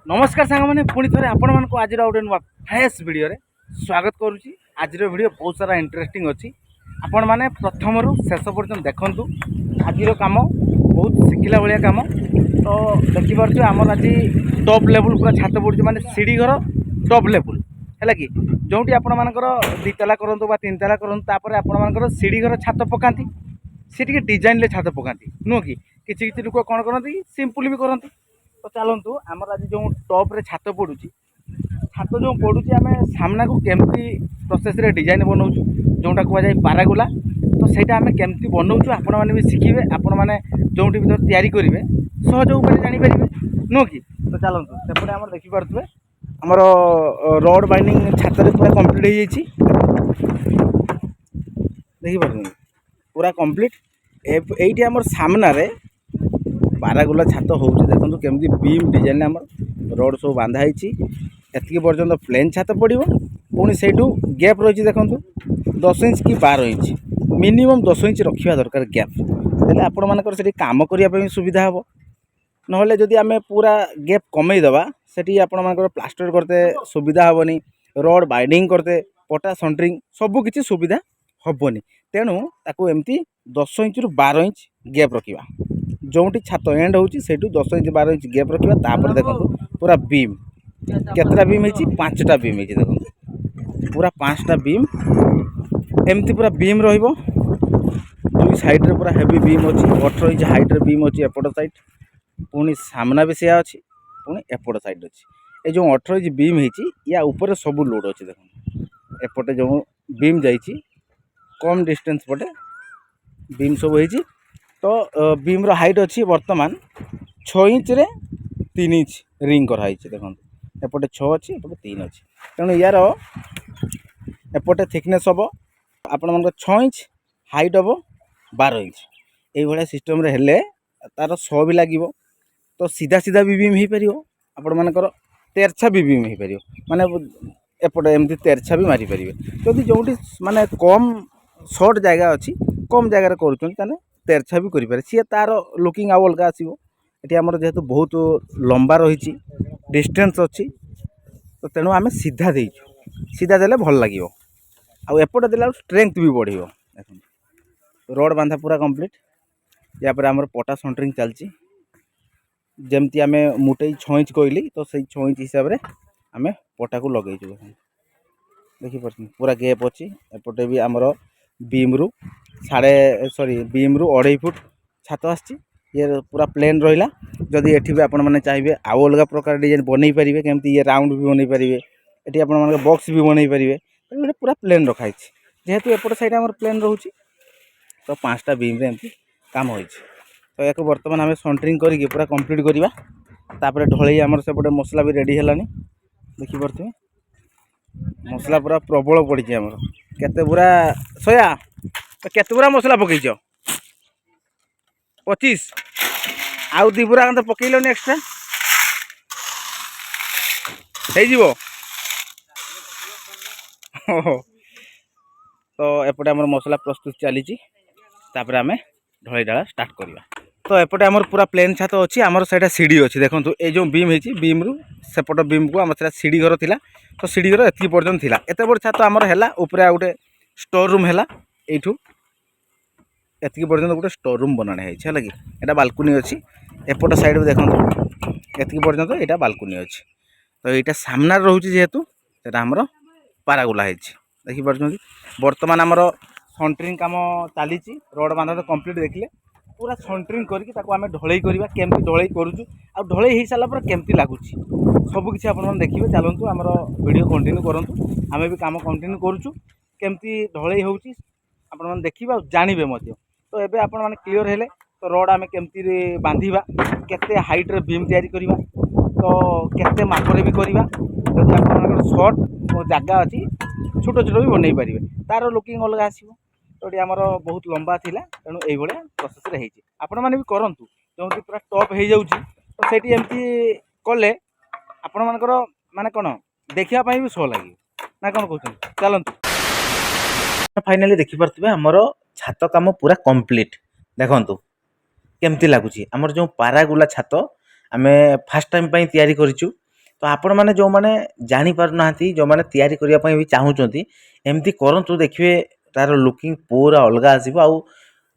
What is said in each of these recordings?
नमस्कार सांग मैंने पुणी थे आपण मानक आज गोटे नुआ फ्रेश वीडियो रे स्वागत करुच्ची। आज वीडियो बहुत सारा इंटरेस्टिंग अच्छी। आपण मैंने प्रथम रु शेष पर्यटन देखूँ। आज कम बहुत शिखला भाया कम तो देखिपे आम आज टॉप लेवल पूरा छात पड़ी माने सीढ़ी घर टॉप लेवल है कि जो आपण मानकर दिताला करूँ तीन ताला करूँ आपण मानकर सीढ़ी घर छात पकाती सी डिजाइन छात पकाती नुह कि किसी किसी लोक कौन करती सिंपल भी करती। तो चलतु आमर आज जो टॉप रे छात पड़ू छात जो पड़ू आम सामना को केमती प्रोसेस रे डिजाइन बनाऊँ जोटा कहुए पारागुला। तो सहीटा आम केमती बनाऊँ आपण मैंने भी शिखे आपण मैंने जो तैयारी करेंगे सहज उपाय जापर नुह कि। तो चलतु सेपटे आम देखिपे आमर रड बाइंडिंग छात पूरा कम्प्लीट देखिपार पूरा कम्प्लीट ये आम सामना रे पारागुला छात होउछि। देखो केमती बीम डिजाइन आम रड सब बांधाई एति पर्यटन प्लेन छात पड़ो पुणी से गैप रही। देखो 10 इंच कि 12 इंच मिनिमम 10 इंच रखा दरकार गैप तेल आपण मानकर से काम करने सुविधा हे। ना जदि आम पूरा गैप कमेदबा से आपण मानकर प्लास्टर करते सुविधा हेनी रड बाइंडिंग करते पटा सेंटरिंग सबकि सुविधा हेनी। तेणु ताकू एमती 10 इंच रु 12 इंच गैप रखा जो छात एंड होची 10 इंच 12 इंच गैप रखा। देखो पूरा बीम केतटा बीम है 5टा बीम है। देखो पूरा 5टा बीम एमती पूरा बीम रहिबो। दुई साइड रे पूरा हेवी बीम अच्छी 18 इंच हाइट रे बीम अच्छी एपट साइड पुणी सामना भी सेया अच्छी पुणी एपट साइड अच्छी। ये जो 18 इंच बीम है या ऊपर सब लोड अच्छी। देखो एपटे जो बीम जाइए कम डिस्टेंस पटे बीम सब है। तो बीम रो हाइट अच्छी बर्तमान 6 इंच रे 3 इंच रिंग कराई। देखो एपटे 6 अच्छी एपटे 3 अच्छी तेणु यार एपटे थिकनेस हम आपण मन 6 इंच हाइट हम 12 इंच ये सिस्टम रे हेले तार 100 भी लगे। तो सीधा सीधा भी बीम हो पार आपण मानकर तेरछा भी बीम हो पार माने एपटे एमती तेरछा भी मारी पारे। जदि जो माने कम शॉर्ट जगह अच्छी कम जगह कर तेरछा भी करें सी तार लुकिंग आउ अलग आसो। ये आमर जेहेतु बहुत लंबा रही डिस्टेंस अच्छी तो तेणु आम सीधा देचु सीधा देले भल लगे आउ एपटे देला स्ट्रेंथ भी बढ़। रड बांधा पूरा कंप्लीट यापर आमर पटा सेंटरिंग चलती जमती आम मुटे 6 इंच कहली तो से 6 इंच हिसाब से आम पटा को लगेचु। देखिपार पूरा गैप अच्छी एपटे भी आमर बीम रु बीम रु 2.5 फुट छात आसी ये पूरा प्लेन रहा। जदि एठी भी आपण मैंने चाहिए आउ अलग प्रकार डिजाइन बनई पारे केमती ये राउंड भी बनई पारे ये आपण मान बॉक्स भी बनई पारे पूरा प्लेन रखाई जेहेतु एपट साइड आम प्लेन रोचे। तो 5टा बीम रे एमती काम हो। तो या बर्तमान आम सेंटरिंग करके पूरा कंप्लीट करवा तापर ढलई आमर सेपटे मसला भी रेडी हेलानी। देखिपे मसला पूरा प्रबल पड़ी आमर केते पूरा सोया केते पूरा मसला पकईच 25 आउ दी पूरा तो पकईलन एक्सट्रा हो। तो एपटे आमर मसला प्रस्तुत चली आम ढलई डाला स्टार्ट करवा। तो एपटे आमर पूरा प्लेन छात अच्छी आमर से सीढ़ी अच्छी। देखो ये जो बीम है बीम रु सेपट बीम को आम सीढ़ी घर थिला तो सीढ़ी घर एति पर्यटन थिला एत बड़ छात आमर है ऊपर गोटे स्टोर रूम है यू एति पर्यटन गोटे स्टोर रूम बनाने है कि यहाँ बालकुनी अच्छी एपट साइड में देखो एति पर्यटन यहाँ बालकुनी अच्छी। तो यहाँ सामना रोचे जेहेतु से आमर पारागुला है देखिपार। बर्तमान आमर सेंटरिंग काम चली रड बांधा तो कंप्लीट देखले पूरा सेंटरिंग करके आम ढलई करवा केमती ढलई करुचु आ ढलई हो सारा केमती लगुच सबकि आपने देखिए। चलतु आमर वीडियो कंटिन्यू करूँ आम भी काम कंटिन्यू करुचु केमती ढलई होउची आपण मैंने देखिए जानवे। तो एबे आपण मैंने क्लीयर हेले तो रड आम केमती बांधिबा केते हाइट रे बीम तैयारी करवा तो केते मापरे भी करवा जब आप शॉर्ट जगह अच्छी छोट छोट भी बनई पारे तार लुकिंग अलग आसो। तो ये आमर बहुत लंबा थिला तेणु ये प्रोसेस रे आपण मैंने भी करंतु जो पूरा टॉप हो जाउची तो सेठी एमती कले आपण मानकर माने कोन देखिया पई भी सो लागी ना कोन कहउछन। चलंतु फाइनली देखि परतबे हमर छात काम पूरा कंप्लीट देखंतु केमती लगुच। आमर जो पारागुला छात आम फास्ट टाइम तैयारी करिचु तो आपण मैंने जो मैंने जानी पारु नाहंती जो मैंने तैयारी करिया पई भी चाहूचंती एमती करंतु देखिए तार लुकिंग पूरा अलग आसीबो आउ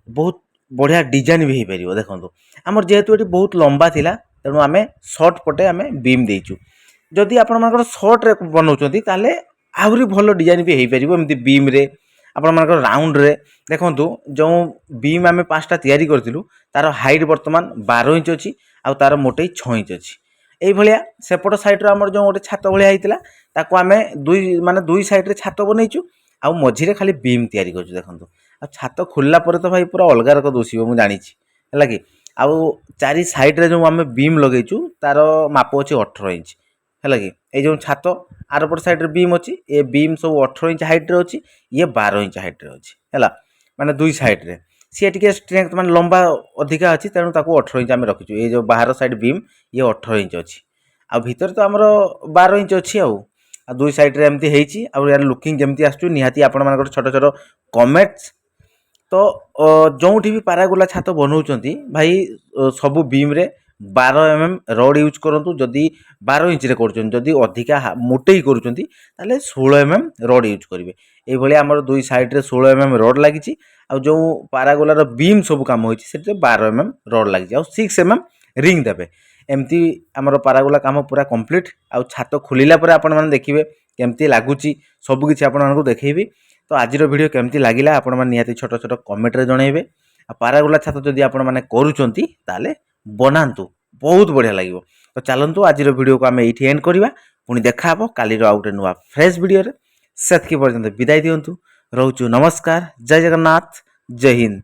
बहुत बढ़िया डिजाइन भी हो पार देखो आमर जेहेतु ये बहुत लंबा थिला तेणु आम सर्ट पटे आम बीम देचु जदि आपण सर्ट रे बनाऊँच ताले आहरी भल डिजाइन भी हो पार एमती बीम रे आपण राउंड रे देखो जो बीम आम 5टा तैयारी करूँ तार हाइट बर्तमान 12 इंच अच्छी आउ तार मोटे 6 इंच अच्छी এইভাবে সেপট সাইড্রে আমার যে গোটে ছাত ভায়া হয়েছিল তাকে আমি দুই সাইড্রে ছাত বনাইছু আউ মঝিরে খালি বিম তৈরি করছু দেখুন আর ছাত খোলা পরে তো ভাই পুরা অলগা রকম দিশিব মু জানিছি হল কি আউ চারি সাইড্রে যে আমি বিম লগাইছু তার মাপ আছে 18 ইঞ্চ হল কি এই যে ছাত আরপট সাইড্রে বিম ଅଛି এ বিম সব 18 ইঞ্চ হাইট্রে ଅଛି ইয়ে 12 ইঞ্চ হাইট্রে ଅଛି ହେଲା মানে দুই সাইড্রে सी टी स्ट्रेंथ मान लंबा अधिका अच्छी तेणु ताको 18 इंच आम रखीचु ये जो बाहर साइड बीम ये 18 इंच अच्छी आ भीतर तो आमर 12 इंच अच्छी दुई साइड रे एमती हेची आ यार लुकिंग जमती आसु निहाती आपण मानकर छोट छोट कमेंट्स तो जोठी भी पारागोला छात बनाउछंती भाई सबु बीम रे 12 mm रड यूज करंतु जदि 12 इंच रे करछन जदि अधिका मोटेई करूछंती ताले 16 mm रड यूज करिवे एई भली हमर दुई साइड रे 16 mm रड लागिची आ जो पारागोलार बीम सब काम होइछि सेटे 12 mm रड लागिछि आ 6 mm रिंग देबे एमती हमर पारागोला काम पूरा कंप्लीट आ छात खुलिला परे आपण माने देखिबे केमती लागुची सब किछि आपण मानकु देखैबी तो आजिर वीडियो केमती लागिला आपण माने निहाती छोट छोट कमेंट रे जणाइबे आ पारागोला छात जदि आपण माने करूचंती ताले बनातु बहुत बढ़िया लगे तो चलतु आज वीडियो को आम ये एंड करवा पुणी देखा काली आउ गोटे नुआ फ्रेश वीडियो से पर्यंत विदाय दिंतु रोचु नमस्कार जय जगन्नाथ जय हिंद।